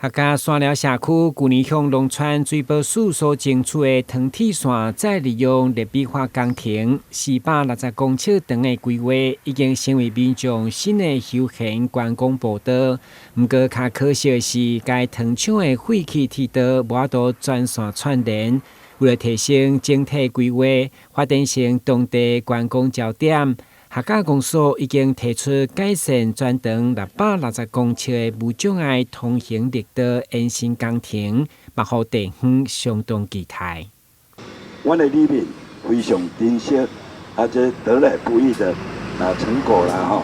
客家山寮社区去年向农村水保署所争取的藤体线再利用绿美化工程460公尺长的规划，已经成为民众新的休闲观光步道。不过，较可惜的是，该藤厂的废弃铁道无法度全线串联。为了提升整体规划，发展成当地观光焦点。客家公所已经提出改善全长660公尺的无障碍通行绿道延伸工程，幕后地方相当期待。我的里面非常珍惜，这得来不易的成果啦吼。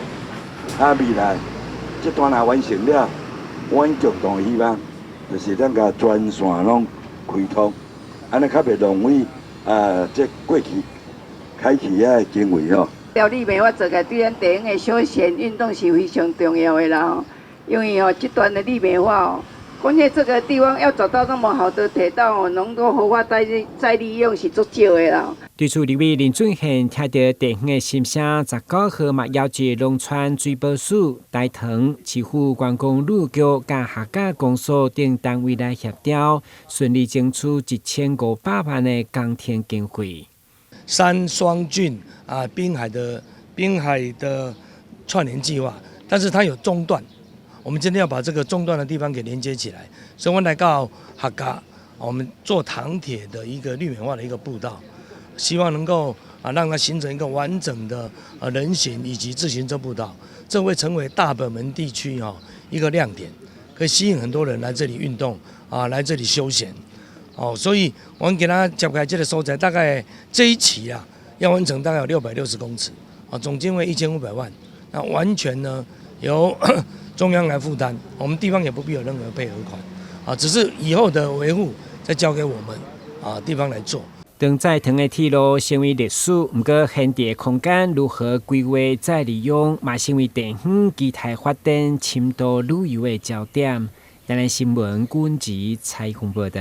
未来这段完成了，我共同希望就是咱甲全线拢开通，安尼较袂浪费这过去开启的经费吼。条里面我做个对咱地方的休闲运动是非常重要的啦，因为这段的里面话关键这个地方要找到那么好的铁道能够合法再利用是足少的啦。对此，立委林俊宪听到地方的心声，19号嘛邀集农村水保署、大同市府观光旅局甲客家公所等单位来协调，顺利争取1500万的工程经费。三双郡滨海的串联计划，但是它有中断，我们今天要把这个中断的地方给连接起来，所以我来到客家，我们做糖铁的一个绿美化的一个步道，希望能够让它形成一个完整的人行以及自行车步道，这会成为大本门地区一个亮点，可以吸引很多人来这里运动来这里休闲。所以我们给他接开这个所在，大概这一期要完成大概有660公尺，总经费1500万，那完全呢由中央来负担，我们地方也不必有任何配合款，只是以后的维护再交给我们地方来做。当在藤的铁路成为历史，不过现地空间如何规划再利用，嘛成为地方期待发展深度旅游的焦点。台南新闻阮吉采访报道。